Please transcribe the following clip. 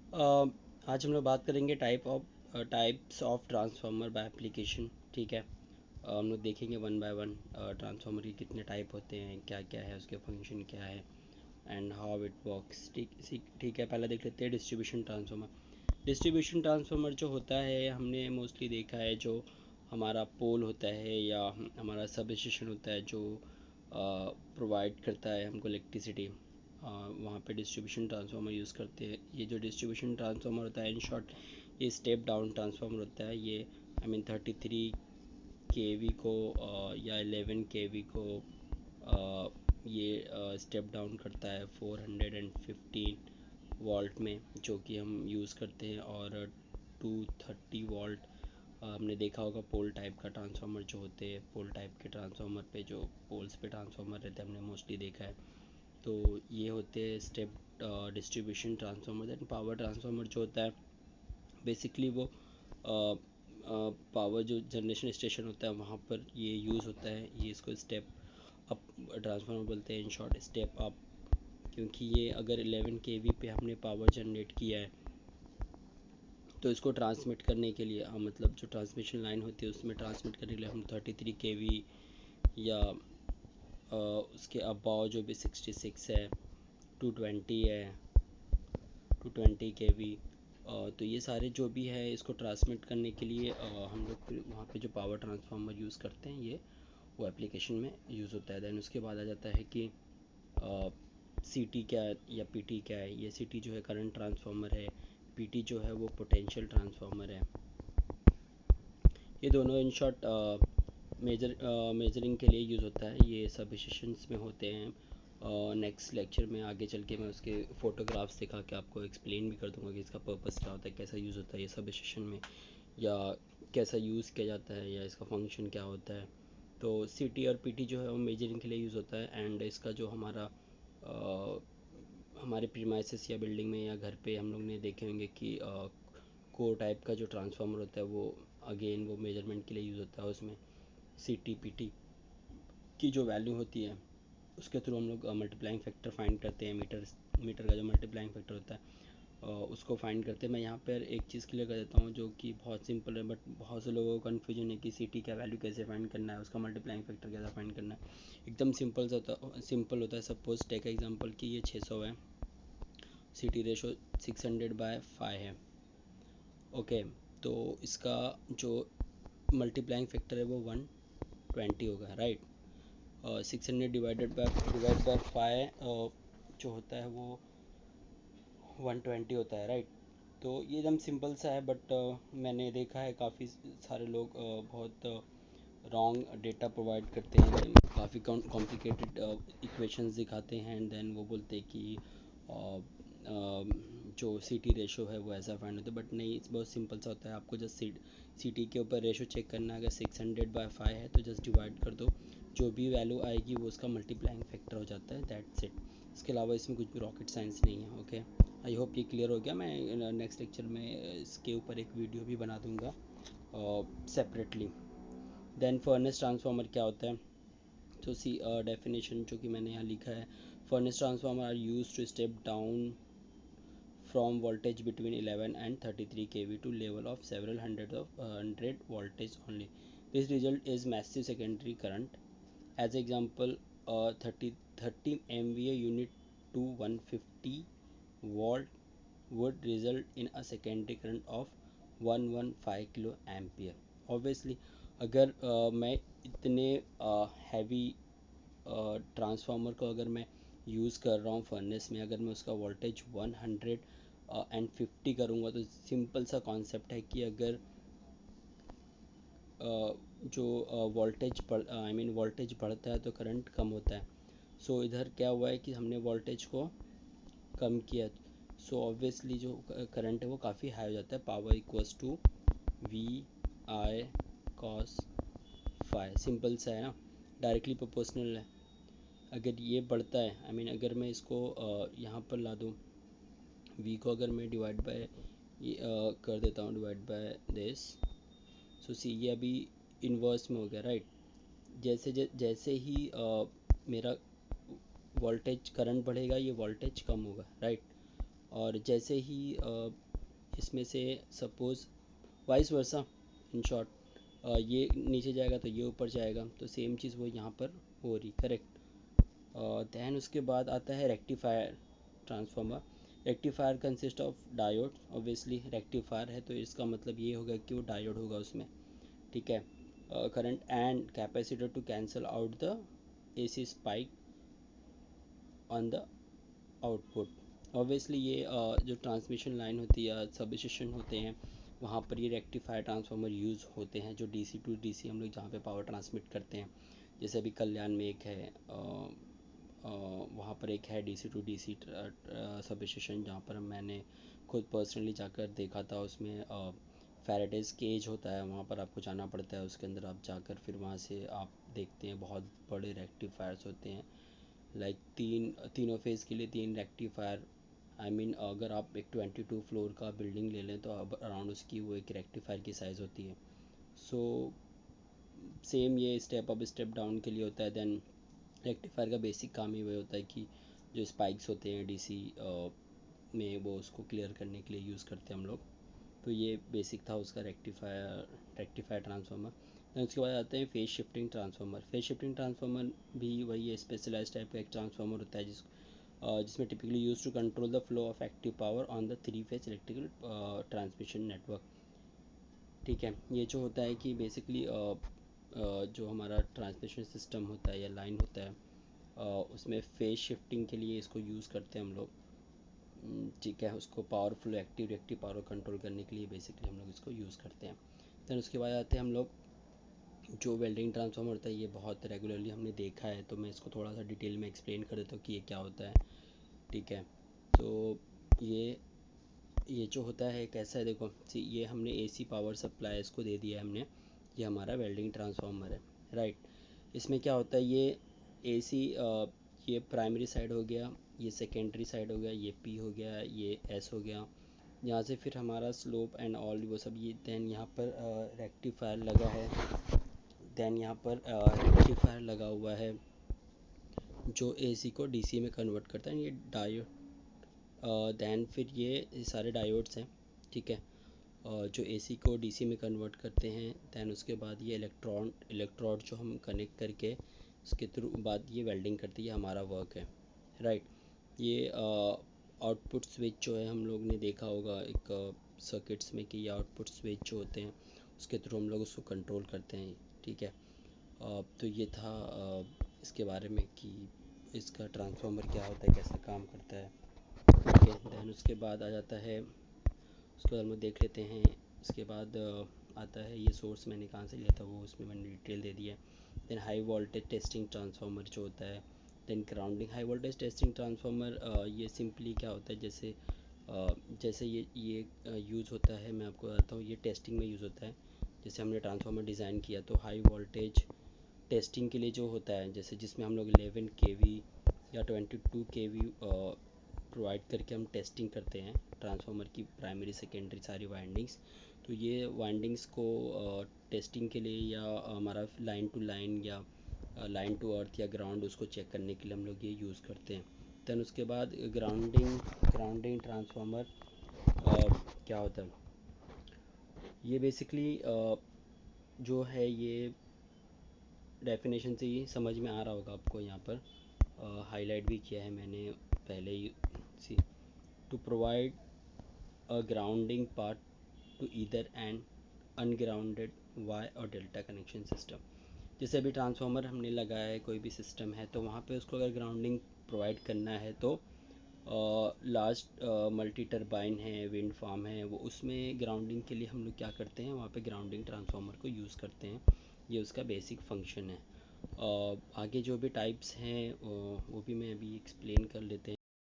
आज हम लोग बात करेंगे types of transformer by application. ठीक है। हम लोग देखेंगे वन बाय वन ट्रांसफार्मर के कितने टाइप होते हैं, क्या क्या है उसके फंक्शन क्या है एंड हाउ इट वर्क्स। ठीक है, पहले देख लेते हैं डिस्ट्रीब्यूशन ट्रांसफार्मर। डिस्ट्रीब्यूशन ट्रांसफार्मर जो होता है, हमने मोस्टली देखा है जो हमारा पोल होता है या हमारा सब स्टेशन होता है जो प्रोवाइड करता है हमको इलेक्ट्रिसिटी, वहाँ पे डिस्ट्रीब्यूशन ट्रांसफार्मर यूज़ करते हैं। ये जो डिस्ट्रीब्यूशन ट्रांसफार्मर होता है, इन शॉर्ट ये स्टेप डाउन ट्रांसफार्मर होता है। ये 33 kV को या 11 kV को ये स्टेप डाउन करता है 415 वोल्ट में, जो कि हम यूज़ करते हैं। और 230 वोल्ट हमने देखा होगा पोल टाइप का ट्रांसफार्मर जो होते हैं, पोल टाइप के ट्रांसफार्मर पे जो पोल्स पे ट्रांसफार्मर रहते हैं, हमने मोस्टली देखा है। तो ये होते हैं step distribution transformer. Then power transformer जो होता है, बेसिकली वो पावर जो जनरेशन स्टेशन होता है वहाँ पर ये यूज़ होता है। ये इसको स्टेप अप ट्रांसफार्मर बोलते हैं, इन शॉर्ट स्टेप अप। क्योंकि ये अगर 11 kV पे हमने पावर जनरेट किया है, तो इसको ट्रांसमिट करने के लिए मतलब जो ट्रांसमिशन लाइन होती है उसमें ट्रांसमिट करने के लिए हम 33 kV या उसके अबाव जो भी 66 है, 220 है, 220 kV, तो ये सारे जो भी है इसको ट्रांसमिट करने के लिए हम लोग वहाँ पे जो पावर ट्रांसफार्मर यूज़ करते हैं, ये वो एप्लीकेशन में यूज़ होता है। दैन उसके बाद आ जाता है कि सी टी क्या है या पी टी क्या है। ये सी टी जो है करंट ट्रांसफार्मर है, पी टी जो है वो पोटेंशियल ट्रांसफार्मर है। ये दोनों इन शॉर्ट मेजरिंग के लिए यूज़ होता है। ये सब स्टेशंस में होते हैं। नेक्स्ट लेक्चर में आगे चल के मैं उसके फ़ोटोग्राफ्स दिखा के आपको एक्सप्लेन भी कर दूंगा कि इसका पर्पस क्या होता है, कैसा यूज़ होता है ये सब स्टेशन में, या कैसा यूज़ किया जाता है, या इसका फंक्शन क्या होता है। तो सी टी और पी टी जो है वो मेजरिंग के लिए यूज़ होता है। एंड इसका जो हमारे प्रीमाइसेस या बिल्डिंग में या घर पे हम लोग ने देखे होंगे कि कोर टाइप का जो ट्रांसफार्मर होता है वो अगेन वो मेजरमेंट के लिए यूज़ होता है। उसमें सी टी पी टी की जो वैल्यू होती है उसके थ्रू हम लोग मल्टीप्लाइंग फैक्टर फाइंड करते हैं। मीटर का जो मल्टीप्लाइंग फैक्टर होता है उसको फाइंड करते हैं। मैं यहाँ पर एक चीज़ क्लियर कर देता हूँ जो कि बहुत सिंपल है, बट बहुत से लोगों को कन्फ्यूजन है कि सी टी का वैल्यू कैसे फाइंड करना है, उसका मल्टीप्लाइंग फैक्टर कैसे फाइंड करना है। एकदम सिंपल होता है। सपोज टेक एग्जांपल कि ये 600 है, सी टी रेशो 600/5 है। ओके, तो इसका जो मल्टीप्लाइंग फैक्टर है वो 120 होगा, राइट। 600 डिवाइड बाय 5 जो होता है वो 120 होता है, राइट। तो ये एकदम सिंपल सा है, बट मैंने देखा है काफ़ी सारे लोग बहुत रॉन्ग डेटा प्रोवाइड करते हैं, काफ़ी कॉम्प्लिकेटेड इक्वेशंस दिखाते हैं एंड देन वो बोलते हैं कि जो सी टी रेशो है वो ऐसा फाइंड होता है। बट नहीं, इट्स बहुत सिंपल सा होता है। आपको जस्ट सी टी के ऊपर रेशो चेक करना है। अगर 600/5 है तो जस्ट डिवाइड कर दो, जो भी वैल्यू आएगी वो उसका मल्टीप्लाइंग फैक्टर हो जाता है, दैट्स इट। इसके अलावा इसमें कुछ भी रॉकेट साइंस नहीं है। ओके, आई होप ये क्लियर हो गया। मैं नेक्स्ट लेक्चर में इसके ऊपर एक वीडियो भी बना दूंगा सेपरेटली। देन फर्नेस ट्रांसफार्मर क्या होता है, तो सी डेफिनेशन जो कि मैंने यहाँ लिखा है, furnace transformer are use to step down from voltage between 11 and 33 kV to level of several hundred voltage only. This result is massive secondary current. As example, 30 MVA unit to 150 volt would result in a secondary current of 115 kilo ampere. Obviously अगर मैं इतने heavy transformer को अगर मैं use कर रहा हूँ furnace में, अगर मैं उसका वोल्टेज 150 करूँगा, तो सिंपल सा कॉन्सेप्ट है कि अगर जो वोल्टेज वोल्टेज बढ़ता है तो करंट कम होता है। सो इधर क्या हुआ है कि हमने वोल्टेज को कम किया, सो ऑब्वियसली जो करंट है वो काफ़ी हाई हो जाता है। Power equals to V I cos phi, simple सा है ना, डायरेक्टली प्रोपोर्शनल है। अगर ये बढ़ता है, अगर मैं इसको यहाँ पर ला दूँ, वी को अगर मैं डिवाइड बाय कर देता हूँ, डिवाइड बाय दिस, सो सी ये अभी इन्वर्स में हो गया, राइट। जैसे ही मेरा वोल्टेज करंट बढ़ेगा ये वोल्टेज कम होगा, राइट। और जैसे ही इसमें से suppose vice versa, in short ये नीचे जाएगा तो ये ऊपर जाएगा, तो सेम चीज़ वो यहाँ पर हो रही, करेक्ट। दैन उसके बाद आता है rectifier transformer. Rectifier consist of diode, obviously rectifier है तो इसका मतलब ये होगा कि वो डायोड होगा उसमें, ठीक है। Current and capacitor to cancel out the AC spike on the output. Obviously ये जो ट्रांसमिशन लाइन होती है या सबस्टेशन होते हैं वहाँ पर ये रेक्टिफायर ट्रांसफार्मर यूज़ होते हैं, जो डीसी टू डीसी हम लोग जहाँ पे पावर ट्रांसमिट करते हैं। जैसे अभी कल्याण में एक है, वहाँ पर एक है DC to DC sub station, जहाँ पर मैंने खुद पर्सनली जाकर देखा था। उसमें फैराडेज केज होता है, वहाँ पर आपको जाना पड़ता है, उसके अंदर आप जाकर फिर वहाँ से आप देखते हैं बहुत बड़े रेक्टिफायर्स होते हैं, लाइक तीनों फेज़ के लिए 3 रेक्टिफायर। आई मीन अगर आप एक 22 फ्लोर का बिल्डिंग ले लें तो अब अराउंड उसकी वो एक रेक्टिफायर की साइज़ होती है। सो सेम ये स्टेप अप स्टेप डाउन के लिए होता है। देन रेक्टिफायर का बेसिक काम ही वही होता है कि जो स्पाइक्स होते हैं डीसी में वो उसको क्लियर करने के लिए यूज़ करते हैं हम लोग। तो ये बेसिक था उसका रेक्टिफायर ट्रांसफार्मर। देन उसके बाद आते हैं phase shifting transformer. Phase shifting transformer भी वही है, स्पेशलाइज टाइप का एक ट्रांसफार्मर होता है जिसमें typically use to control the flow of active power on the 3 phase electrical transmission network, ठीक है। ये जो होता है कि बेसिकली जो हमारा ट्रांसमिशन सिस्टम होता है या लाइन होता है, उसमें फेज शिफ्टिंग के लिए इसको यूज़ करते हैं हम लोग, ठीक है। उसको power flow active reactive power control करने के लिए बेसिकली हम लोग इसको यूज़ करते हैं। देन उसके बाद आते हैं हम लोग जो वेल्डिंग ट्रांसफार्मर होता है, ये बहुत रेगुलरली हमने देखा है, तो मैं इसको थोड़ा सा डिटेल में एक्सप्लेन कर देता हूँ कि ये क्या होता है, ठीक है। तो ये ये जो होता है कैसा है, देखो ये हमने एसी पावर सप्लाई इसको दे दिया है हमने, ये हमारा वेल्डिंग ट्रांसफार्मर है, राइट। इसमें क्या होता है, ये एसी ये प्राइमरी साइड हो गया, ये सेकेंडरी साइड हो गया, ये पी हो गया, ये एस हो गया। यहाँ से फिर हमारा स्लोप एंड ऑल वो सब ये। दैन यहाँ पर रेक्टिफायर लगा है, दैन यहाँ पर रेक्टिफायर लगा हुआ है जो एसी को डीसी में कन्वर्ट करता है, ये डायोड। दैन फिर ये सारे डायोड्स हैं, ठीक है, जो एसी को डीसी में कन्वर्ट करते हैं। दैन उसके बाद ये इलेक्ट्रोड जो हम कनेक्ट करके उसके थ्रू बाद ये वेल्डिंग करती है, हमारा वर्क है, राइट। ये आउटपुट स्विच जो है हम लोग ने देखा होगा एक सर्किट्स में कि ये आउटपुट स्विच जो होते हैं उसके थ्रू हम लोग उसको कंट्रोल करते हैं, ठीक है। तो ये था इसके बारे में कि इसका ट्रांसफार्मर क्या होता है, कैसे काम करता है, ठीक है। दैन उसके बाद आ जाता है, उसके बाद हम लोग देख लेते हैं। उसके बाद आता है ये सोर्स मैंने कहाँ से लिया था, वो उसमें मैंने डिटेल दे दिया है। Then high voltage testing transformer जो होता है। Then grounding high voltage testing transformer, ये सिंपली क्या होता है, जैसे ये यूज़ होता है, मैं आपको बताता हूँ, ये टेस्टिंग में यूज़ होता है। जैसे हमने ट्रांसफार्मर डिज़ाइन किया तो हाई वोल्टेज टेस्टिंग के लिए जो होता है, जैसे जिसमें हम लोग 11 केवी या 22 केवी प्रोवाइड करके हम टेस्टिंग करते हैं ट्रांसफार्मर की प्राइमरी सेकेंडरी सारी वाइंडिंग्स। तो ये वाइंडिंग्स को टेस्टिंग के लिए या हमारा लाइन टू लाइन या लाइन टू अर्थ या ग्राउंड उसको चेक करने के लिए हम लोग ये यूज़ करते हैं। दैन उसके बाद ग्राउंडिंग ट्रांसफार्मर क्या होता है, ये बेसिकली जो है ये डेफिनेशन से ही समझ में आ रहा होगा आपको, यहाँ पर हाईलाइट भी किया है मैंने पहले ही। See to provide a grounding path to either and ungrounded Y और डेल्टा कनेक्शन सिस्टम। जैसे अभी ट्रांसफार्मर हमने लगाया है, कोई भी सिस्टम है तो वहाँ पे उसको अगर ग्राउंडिंग प्रोवाइड करना है तो लास्ट मल्टी टरबाइन है, विंड फार्म है, वो उसमें ग्राउंडिंग के लिए हम लोग क्या करते हैं, वहाँ पे ग्राउंडिंग ट्रांसफार्मर को यूज़ करते हैं। ये उसका बेसिक फंक्शन है। आगे जो भी टाइप्स हैं वो भी मैं अभी एक्सप्लेन कर लेते हैं।